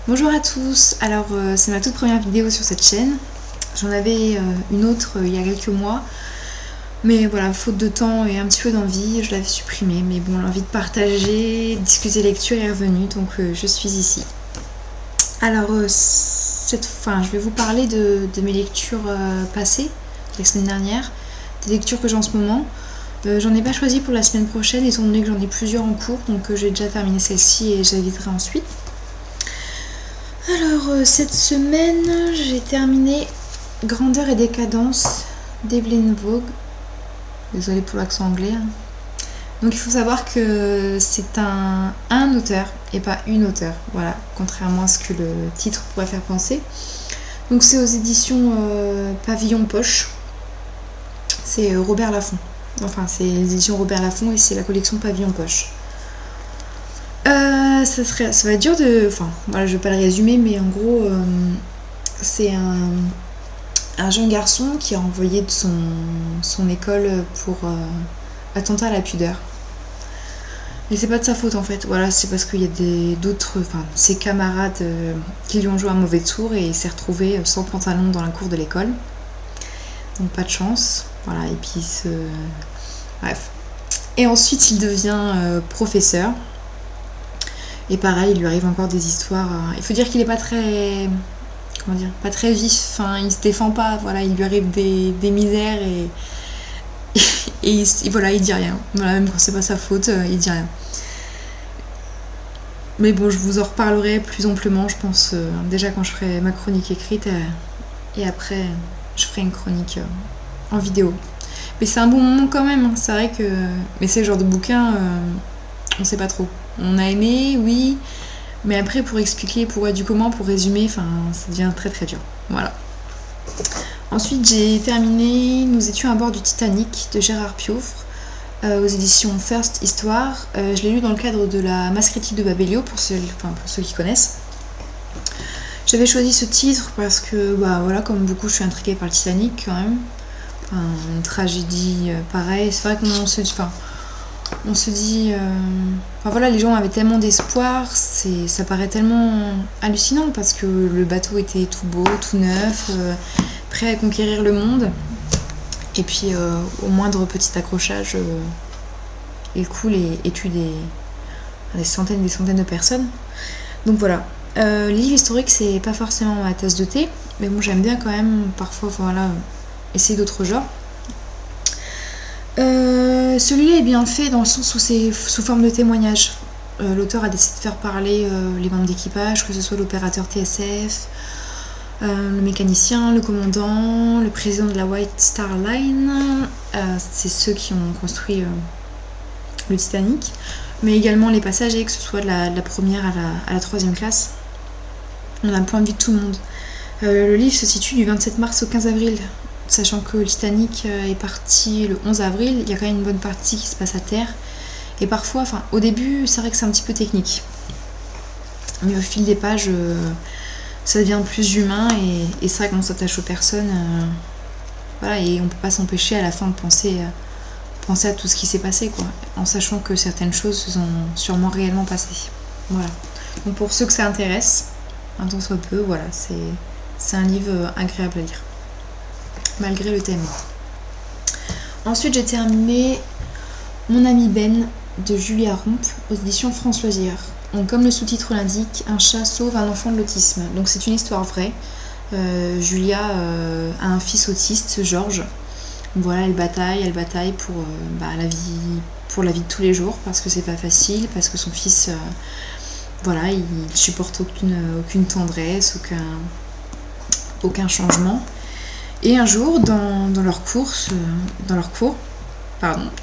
Bonjour à tous, alors c'est ma toute première vidéo sur cette chaîne. J'en avais une autre il y a quelques mois, mais voilà, faute de temps et un petit peu d'envie, je l'avais supprimée. Mais bon, l'envie de partager, discuter lecture est revenue, donc je suis ici. Alors je vais vous parler de mes lectures passées, la semaine dernière, des lectures que j'ai en ce moment. J'en ai pas choisi pour la semaine prochaine, étant donné que j'en ai plusieurs en cours, donc j'ai déjà terminé celle-ci et j'inviterai ensuite. Alors, cette semaine, j'ai terminé Grandeur et décadence d'Evelyn Waugh. Désolée pour l'accent anglais. Donc, il faut savoir que c'est un auteur et pas une auteure. Voilà, contrairement à ce que le titre pourrait faire penser. Donc, c'est aux éditions Pavillon Poche. C'est Robert Laffont. Enfin, c'est les éditions Robert Laffont et c'est la collection Pavillon Poche. Ça va être dur de... Enfin, voilà, je vais pas le résumer, mais en gros, c'est un jeune garçon qui a envoyé de son école pour attentat à la pudeur. Mais c'est pas de sa faute en fait, voilà, c'est parce qu'il y a d'autres, ses camarades qui lui ont joué un mauvais tour et il s'est retrouvé sans pantalon dans la cour de l'école. Donc pas de chance, voilà, et puis bref. Et ensuite il devient professeur. Et pareil, il lui arrive encore des histoires. Il faut dire qu'il est pas très... Comment dire, pas très vif. Enfin, il se défend pas. Voilà, il lui arrive des misères et voilà, il dit rien. Voilà, même quand c'est pas sa faute, il dit rien. Mais bon, je vous en reparlerai plus amplement, je pense, déjà quand je ferai ma chronique écrite. Et après, je ferai une chronique en vidéo. Mais c'est un bon moment quand même. Hein. C'est vrai que... Mais c'est le genre de bouquin, on sait pas trop. On a aimé, oui, mais après pour expliquer pourquoi du comment, pour résumer, ça devient très très dur. Voilà. Ensuite j'ai terminé Nous étions à bord du Titanic de Gérard Piofre aux éditions First Histoire. Je l'ai lu dans le cadre de la masse critique de Babelio pour ceux qui connaissent. J'avais choisi ce titre parce que voilà, comme beaucoup je suis intriguée par le Titanic quand même. Une tragédie pareille. C'est vrai qu'on se dit voilà, les gens avaient tellement d'espoir, ça paraît tellement hallucinant parce que le bateau était tout beau, tout neuf, prêt à conquérir le monde, et puis au moindre petit accrochage il coule et tue des centaines de personnes. Donc voilà, les livres historiques c'est pas forcément ma tasse de thé, mais bon, j'aime bien quand même parfois essayer d'autres genres. Celui-là est bien fait dans le sens où c'est sous forme de témoignage. L'auteur a décidé de faire parler les membres d'équipage, que ce soit l'opérateur TSF, le mécanicien, le commandant, le président de la White Star Line, c'est ceux qui ont construit le Titanic, mais également les passagers, que ce soit de la première à la troisième classe. On a le point de vue de tout le monde. Le livre se situe du 27 mars au 15 avril. Sachant que le Titanic est parti le 11 avril, il y a quand même une bonne partie qui se passe à terre. Et parfois, au début, c'est vrai que c'est un petit peu technique. Mais au fil des pages, ça devient plus humain et c'est vrai qu'on s'attache aux personnes. Voilà, et on peut pas s'empêcher à la fin de penser à tout ce qui s'est passé, quoi. En sachant que certaines choses se sont sûrement réellement passées. Voilà. Donc pour ceux que ça intéresse, un tant soit peu, voilà, c'est un livre agréable à lire. Malgré le thème. Ensuite, j'ai terminé Mon ami Ben de Julia Rump aux éditions France Loisirs. Donc, comme le sous-titre l'indique, un chat sauve un enfant de l'autisme. Donc, c'est une histoire vraie. Julia a un fils autiste, Georges. Voilà, elle bataille pour la vie de tous les jours parce que c'est pas facile, parce que son fils, il supporte aucune tendresse, aucun changement. Et un jour, dans leur cours,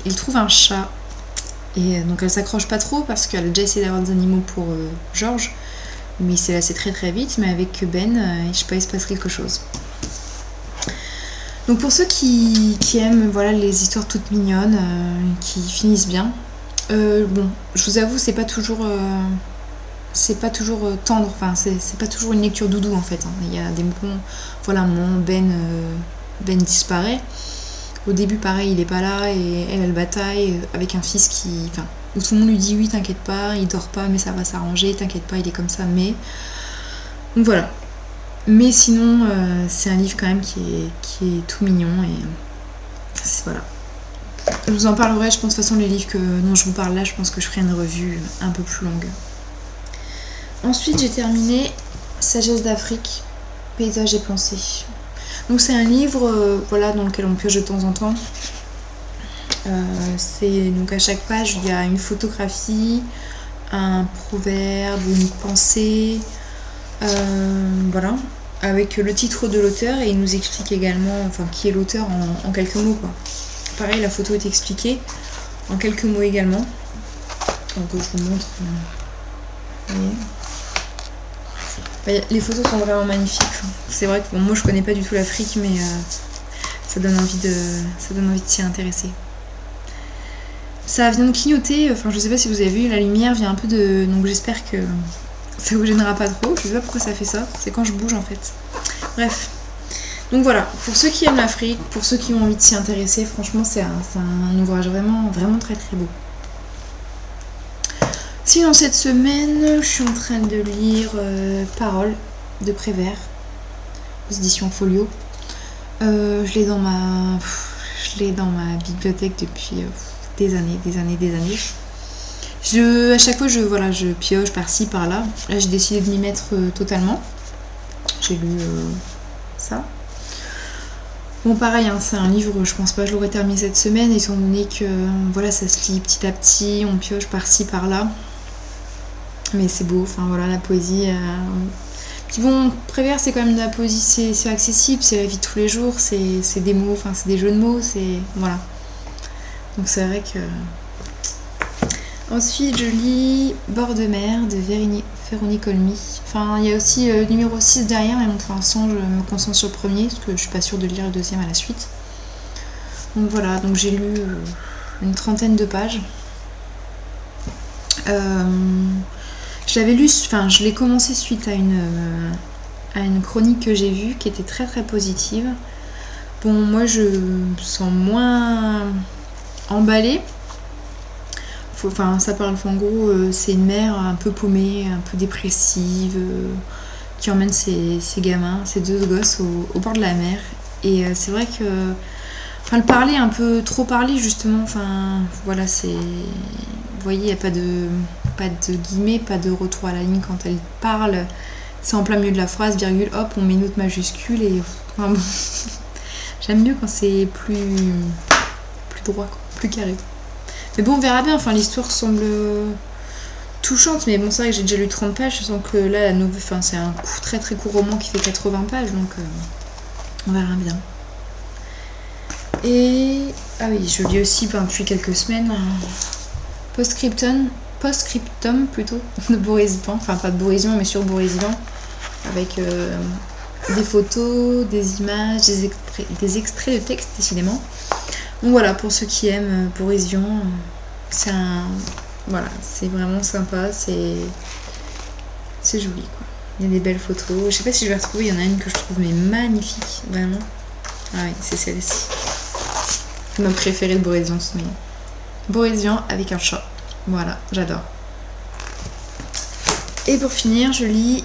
il trouve un chat. Et donc elle s'accroche pas trop parce qu'elle a déjà essayé d'avoir des animaux pour Georges, mais il s'est lassé très très vite. Mais avec Ben, je sais pas, il se passe quelque chose. Donc pour ceux qui aiment les histoires toutes mignonnes, qui finissent bien, je vous avoue, c'est pas toujours tendre, c'est pas toujours une lecture doudou en fait. Il y a des moments, Ben disparaît. Au début, pareil, il est pas là et elle bataille avec un fils où tout le monde lui dit oui, t'inquiète pas, il dort pas, mais ça va s'arranger, t'inquiète pas, il est comme ça, mais Donc voilà. Mais sinon, c'est un livre quand même qui est tout mignon et voilà. Je vous en parlerai, je pense, de toute façon, les livres dont je vous parle là, je pense que je ferai une revue un peu plus longue. Ensuite, j'ai terminé Sagesse d'Afrique, Paysages et pensées. Donc c'est un livre voilà, dans lequel on pioche de temps en temps. Donc à chaque page, il y a une photographie, un proverbe, une pensée, voilà, avec le titre de l'auteur, et il nous explique également, enfin, qui est l'auteur en quelques mots, quoi. Pareil, la photo est expliquée en quelques mots également. Donc je vous montre. Vous voyez. Les photos sont vraiment magnifiques. C'est vrai que bon, moi je connais pas du tout l'Afrique, mais ça donne envie de s'y intéresser. Ça vient de clignoter, enfin je sais pas si vous avez vu, la lumière vient un peu de... Donc j'espère que ça vous gênera pas trop. Je sais pas pourquoi ça fait ça, c'est quand je bouge en fait. Bref. Donc voilà, pour ceux qui aiment l'Afrique, pour ceux qui ont envie de s'y intéresser, franchement c'est un ouvrage vraiment, vraiment très très beau. Sinon cette semaine, je suis en train de lire Paroles de Prévert, aux éditions Folio. Je l'ai dans ma bibliothèque depuis des années. À chaque fois, je pioche par-ci, par-là. Là, j'ai décidé de m'y mettre totalement. J'ai lu ça. Bon, pareil, hein, c'est un livre, je pense pas que je l'aurais terminé cette semaine, étant donné que voilà, ça se lit petit à petit, on pioche par-ci, par-là. Mais c'est beau, enfin voilà, la poésie. Puis bon, Prévert, c'est quand même de la poésie, c'est accessible, c'est la vie de tous les jours, c'est des mots, enfin c'est des jeux de mots, c'est. Voilà. Donc c'est vrai que. Ensuite, je lis Bord de mer de Véronique Olmy. Enfin, il y a aussi le numéro 6 derrière, mais bon, pour l'instant, je me concentre sur le premier, parce que je suis pas sûre de lire le deuxième à la suite. Donc voilà, donc j'ai lu une trentaine de pages. Je l'avais lu, enfin, je l'ai commencé suite à une chronique que j'ai vue, qui était très très positive. Bon, moi, je me sens moins emballée. Enfin, ça parle, en gros, c'est une mère un peu paumée, un peu dépressive, qui emmène ses gamins, ses deux gosses au bord de la mer. Et c'est vrai que, enfin, le parler, un peu trop parler justement, enfin, voilà, c'est, vous voyez, il n'y a pas de guillemets, pas de retour à la ligne quand elle parle. C'est en plein milieu de la phrase, virgule, hop, on met une autre majuscule et, enfin, bon, j'aime mieux quand c'est plus droit, quoi, plus carré. Mais bon, on verra bien, enfin l'histoire semble touchante, mais bon, c'est vrai que j'ai déjà lu 30 pages, je sens que là, la nouvelle, enfin, c'est un très très court roman qui fait 80 pages, donc on verra bien. Et, ah oui, je lis aussi depuis quelques semaines Post-scriptum plutôt, de Boris Vian, enfin pas de Boris Vian, mais sur Boris Vian, avec des photos, des images, des extraits de texte, décidément. Donc voilà, pour ceux qui aiment Boris Vian, voilà, c'est vraiment sympa, c'est joli, quoi. Il y a des belles photos. Je sais pas si je vais retrouver, il y en a une que je trouve mais magnifique, vraiment. Ah oui, c'est celle-ci. Ma préférée de Boris Vian, c'est Boris Vian avec un chat. Voilà, j'adore. Et pour finir, je lis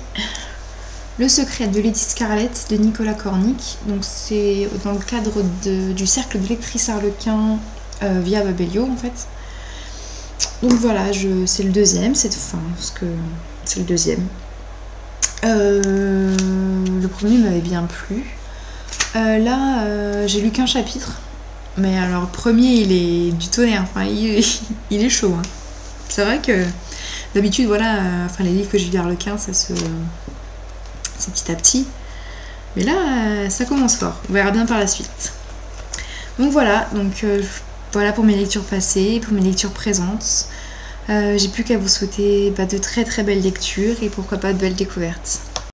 Le secret de Lady Scarlett de Nicolas Cornic. Donc c'est dans le cadre du cercle de lectrices Harlequin via Babelio en fait. Donc voilà, c'est le deuxième, parce que c'est le deuxième. Le premier m'avait bien plu. Là, j'ai lu qu'un chapitre. Mais alors, le premier, il est du tonnerre. Enfin, il est chaud. Hein. C'est vrai que d'habitude, voilà, enfin, les livres que j'ai lu Harlequin, c'est petit à petit. Mais là, ça commence fort. On verra bien par la suite. Donc voilà, voilà pour mes lectures passées, pour mes lectures présentes. J'ai plus qu'à vous souhaiter de très très belles lectures et pourquoi pas de belles découvertes.